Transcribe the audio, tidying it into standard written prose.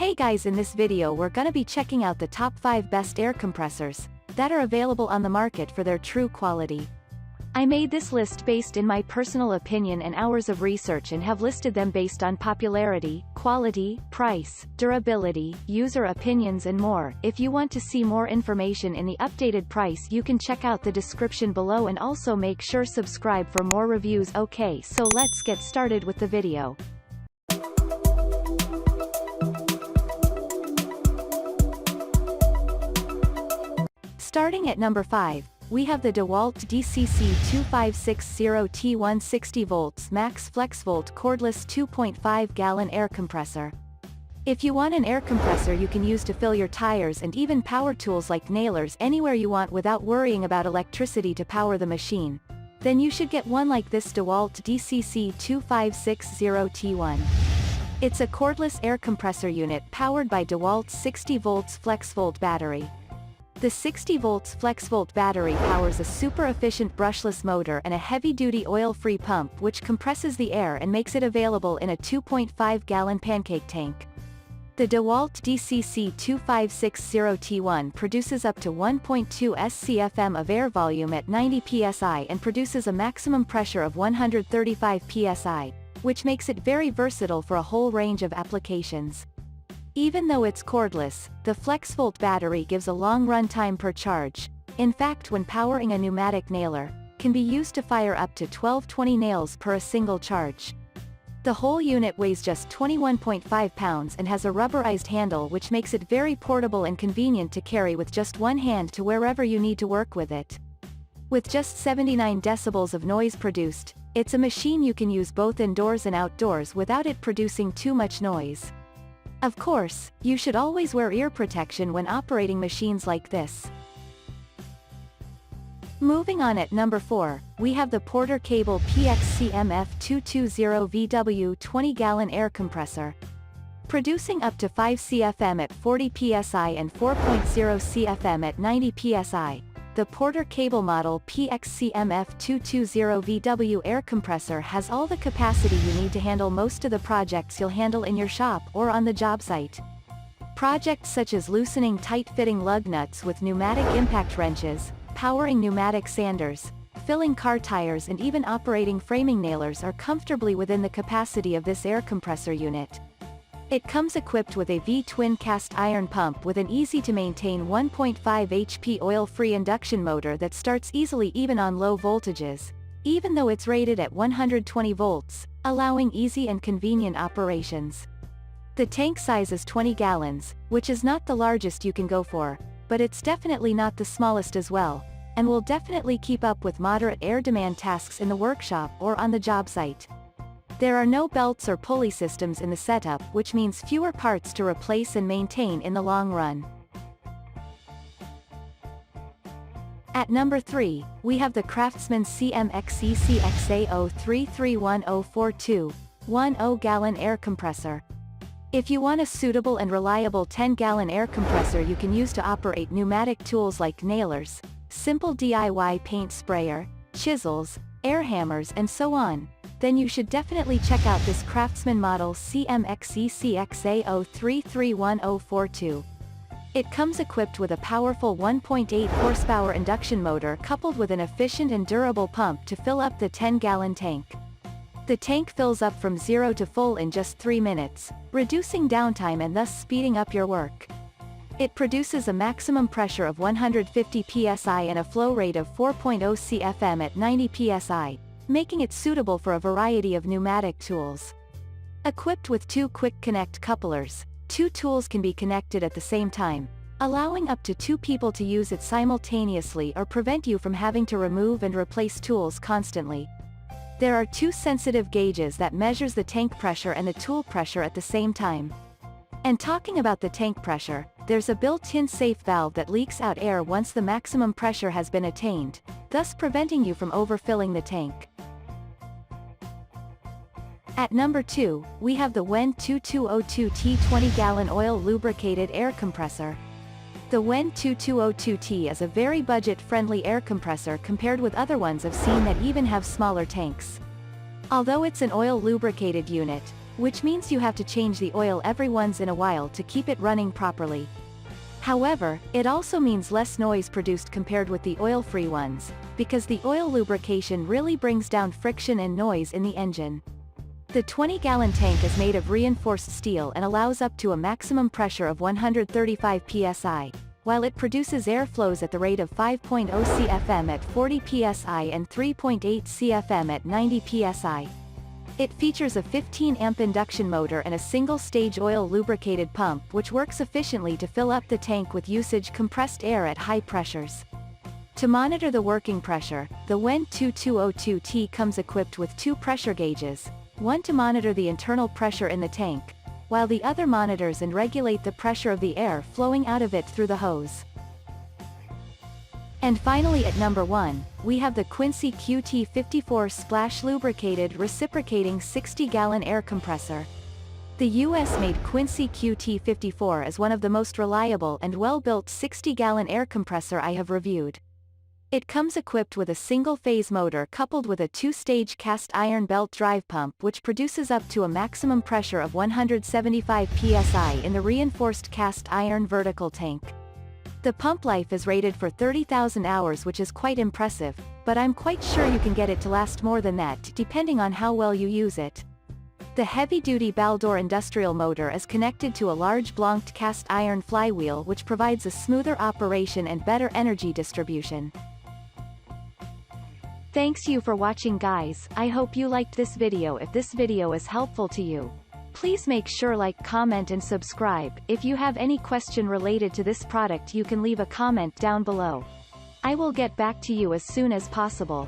Hey guys, in this video we're gonna be checking out the top 5 best air compressors that are available on the market for their true quality. I made this list based in my personal opinion and hours of research and have listed them based on popularity, quality, price, durability, user opinions and more. If you want to see more information in the updated price, you can check out the description below and also make sure subscribe for more reviews. Okay, so let's get started with the video. Starting at number 5, we have the DeWalt DCC2560T1 60 volts max Flexvolt cordless 2.5-gallon air compressor. If you want an air compressor you can use to fill your tires and even power tools like nailers anywhere you want without worrying about electricity to power the machine, then you should get one like this DeWalt DCC2560T1. It's a cordless air compressor unit powered by DeWalt's 60 volts Flexvolt battery. The 60 volts Flexvolt battery powers a super efficient brushless motor and a heavy-duty oil-free pump which compresses the air and makes it available in a 2.5-gallon pancake tank. The DeWalt DCC2560T1 produces up to 1.2 SCFM of air volume at 90 psi and produces a maximum pressure of 135 psi, which makes it very versatile for a whole range of applications. Even though it's cordless, the Flexvolt battery gives a long runtime per charge. In fact, when powering a pneumatic nailer, can be used to fire up to 12-20 nails per a single charge. The whole unit weighs just 21.5 pounds and has a rubberized handle which makes it very portable and convenient to carry with just one hand to wherever you need to work with it. With just 79 decibels of noise produced, it's a machine you can use both indoors and outdoors without it producing too much noise. Of course, you should always wear ear protection when operating machines like this. Moving on at number 4, we have the PorterCable PXCMF220VW 20-gallon air compressor. Producing up to 5 CFM at 40 psi and 4.0 CFM at 90 psi, the PorterCable model PXCMF220VW air compressor has all the capacity you need to handle most of the projects you'll handle in your shop or on the job site. Projects such as loosening tight-fitting lug nuts with pneumatic impact wrenches, powering pneumatic sanders, filling car tires and even operating framing nailers are comfortably within the capacity of this air compressor unit. It comes equipped with a V-twin cast iron pump with an easy-to-maintain 1.5 HP oil-free induction motor that starts easily even on low voltages, even though it's rated at 120 volts, allowing easy and convenient operations. The tank size is 20 gallons, which is not the largest you can go for, but it's definitely not the smallest as well, and will definitely keep up with moderate air demand tasks in the workshop or on the job site. There are no belts or pulley systems in the setup, which means fewer parts to replace and maintain in the long run. At number 3, we have the Craftsman CMXECXA03310421 10-gallon air compressor. If you want a suitable and reliable 10-gallon air compressor you can use to operate pneumatic tools like nailers, simple DIY paint sprayer, chisels, air hammers and so on, then you should definitely check out this Craftsman model CMXECXA03310421. It comes equipped with a powerful 1.8 horsepower induction motor coupled with an efficient and durable pump to fill up the 10-gallon tank. The tank fills up from 0 to full in just 3 minutes, reducing downtime and thus speeding up your work. It produces a maximum pressure of 150 psi and a flow rate of 4.0 CFM at 90 psi. Making it suitable for a variety of pneumatic tools. Equipped with 2 quick connect couplers, 2 tools can be connected at the same time, allowing up to 2 people to use it simultaneously or prevent you from having to remove and replace tools constantly. There are 2 sensitive gauges that measures the tank pressure and the tool pressure at the same time. And talking about the tank pressure, there's a built-in safe valve that leaks out air once the maximum pressure has been attained, thus preventing you from overfilling the tank. At number 2, we have the WEN 2202T 20-gallon oil-lubricated air compressor. The WEN 2202T is a very budget-friendly air compressor compared with other ones I've seen that even have smaller tanks. Although it's an oil-lubricated unit, which means you have to change the oil every once in a while to keep it running properly. However, it also means less noise produced compared with the oil-free ones, because the oil lubrication really brings down friction and noise in the engine. The 20-gallon tank is made of reinforced steel and allows up to a maximum pressure of 135 psi, while it produces air flows at the rate of 5.0 CFM at 40 psi and 3.8 CFM at 90 psi. It features a 15-amp induction motor and a single-stage oil-lubricated pump which works efficiently to fill up the tank with usage compressed air at high pressures. To monitor the working pressure, the WEN 2202T comes equipped with 2 pressure gauges, one to monitor the internal pressure in the tank, while the other monitors and regulate the pressure of the air flowing out of it through the hose. And finally at number 1, we have the Quincy QT54 Splash Lubricated Reciprocating 60-gallon air compressor. The US-made Quincy QT54 is one of the most reliable and well-built 60-gallon air compressor I have reviewed. It comes equipped with a single-phase motor coupled with a 2-stage cast iron belt drive pump which produces up to a maximum pressure of 175 psi in the reinforced cast iron vertical tank. The pump life is rated for 30,000 hours, which is quite impressive, but I'm quite sure you can get it to last more than that depending on how well you use it. The heavy-duty Baldor industrial motor is connected to a large blanched cast iron flywheel which provides a smoother operation and better energy distribution. Thanks you for watching guys, I hope you liked this video. If this video is helpful to you, please make sure like, comment and subscribe. If you have any question related to this product you can leave a comment down below. I will get back to you as soon as possible.